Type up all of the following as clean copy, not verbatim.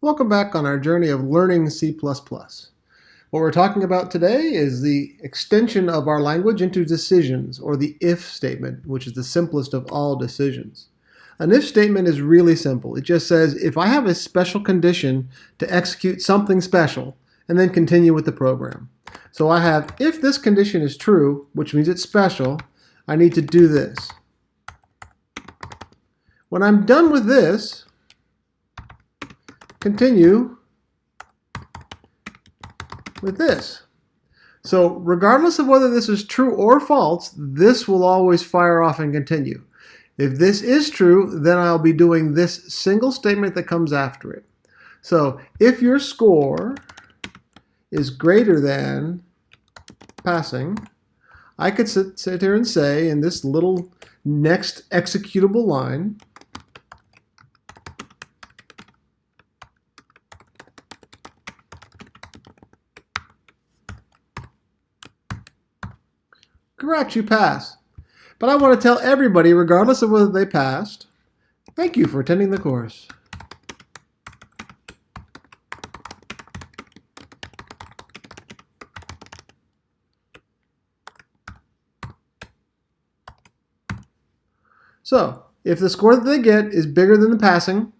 Welcome back on our journey of learning C++. What we're talking about today is the extension of our language into decisions, or the if statement, which is the simplest of all decisions. An if statement is really simple. It just says, if I have a special condition to execute something special, and then continue with the program. So I have, if this condition is true, which means it's special, I need to do this. When I'm done with this, continue with this. So regardless of whether this is true or false, this will always fire off and continue. If this is true, then I'll be doing this single statement that comes after it. So if your score is greater than passing, I could sit here and say in this little next executable line, congrats, you pass. But I want to tell everybody, regardless of whether they passed, thank you for attending the course. So, if the score that they get is bigger than the passing,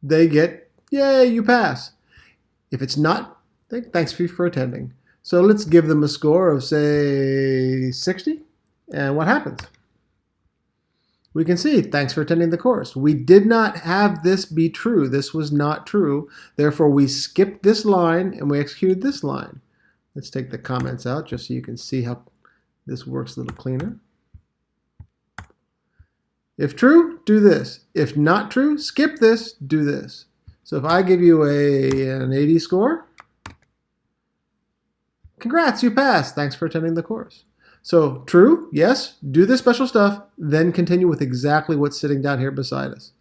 they get, yay, you pass. If it's not, thanks for attending. So let's give them a score of, say, 60. And what happens? We can see, thanks for attending the course. We did not have this be true. This was not true. Therefore, we skipped this line and we executed this line. Let's take the comments out just so you can see how this works a little cleaner. If true, do this. If not true, skip this, do this. So if I give you an 80 score, congrats, you passed. Thanks for attending the course. So true, yes, do this special stuff, then continue with exactly what's sitting down here beside us.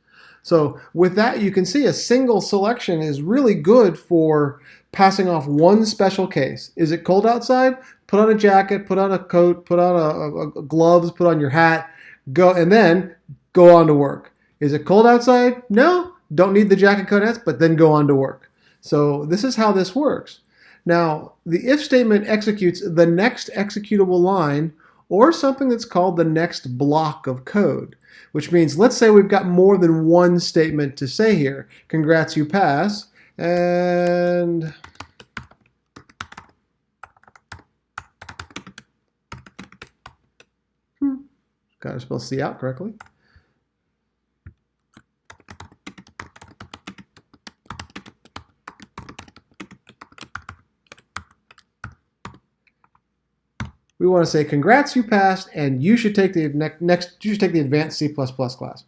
So with that, you can see a single selection is really good for passing off one special case. Is it cold outside? Put on a jacket, put on a coat, put on a gloves, put on your hat, go, and then go on to work. Is it cold outside? No, don't need the jacket, coat, hats, but then go on to work. So this is how this works. Now, the if statement executes the next executable line or something that's called the next block of code, which means, let's say we've got more than one statement to say here. Congrats, you pass, and got to spell C out correctly. We want to say, congrats, you passed, and you should take the advanced C++ class.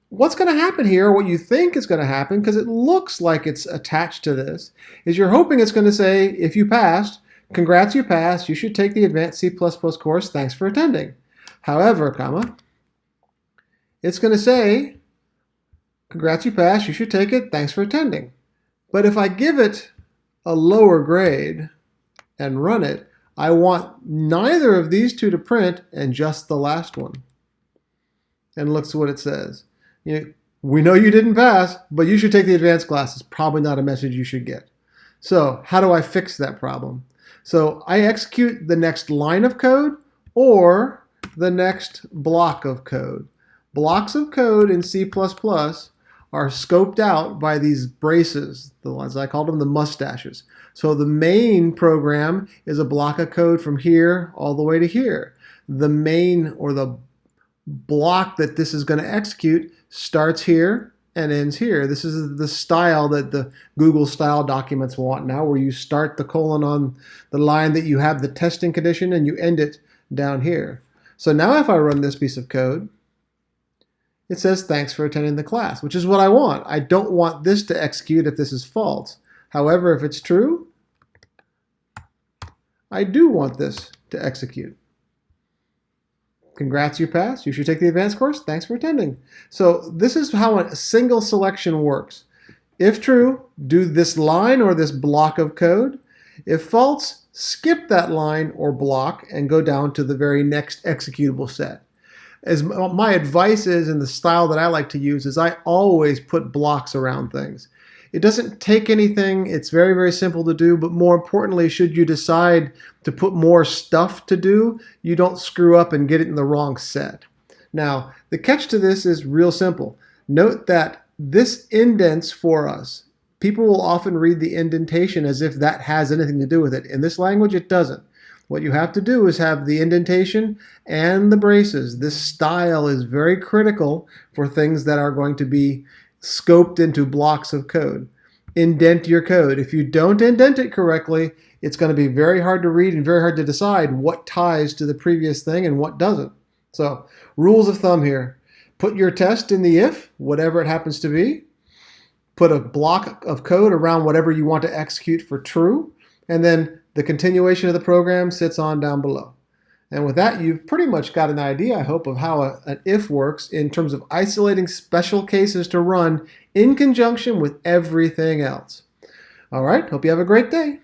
What's going to happen here, what you think is going to happen, because it looks like it's attached to this, is you're hoping it's going to say, if you passed, congrats, you passed, you should take the advanced C++ course, thanks for attending. However, comma, it's going to say, congrats, you passed, you should take it, thanks for attending. But if I give it a lower grade and run it, I want neither of these two to print and just the last one. And look what it says. We know you didn't pass, but you should take the advanced class. It's probably not a message you should get. So how do I fix that problem? So I execute the next line of code or the next block of code. Blocks of code in C++ are scoped out by these braces, the ones I called them the mustaches. So the main program is a block of code from here all the way to here. The main, or the block that this is going to execute, starts here and ends here. This is the style that the Google style documents want now, where you start the colon on the line that you have the testing condition and you end it down here. So now if I run this piece of code, it says, thanks for attending the class, which is what I want. I don't want this to execute if this is false. However, if it's true, I do want this to execute. Congrats, you passed. You should take the advanced course. Thanks for attending. So this is how a single selection works. If true, do this line or this block of code. If false, skip that line or block and go down to the very next executable set. as my advice is, and the style that I like to use, is I always put blocks around things. It doesn't take anything. It's very, very simple to do, but more importantly, should you decide to put more stuff to do, you don't screw up and get it in the wrong set. Now, the catch to this is real simple. Note that this indents for us. People will often read the indentation as if that has anything to do with it. In this language, it doesn't. What you have to do is have the indentation and the braces. This style is very critical for things that are going to be scoped into blocks of code. Indent your code. If you don't indent it correctly, it's going to be very hard to read and very hard to decide what ties to the previous thing and what doesn't. So, rules of thumb here. Put your test in the if, whatever it happens to be. Put a block of code around whatever you want to execute for true, and then the continuation of the program sits on down below. And with that, you've pretty much got an idea, I hope, of how an if works in terms of isolating special cases to run in conjunction with everything else. All right, hope you have a great day.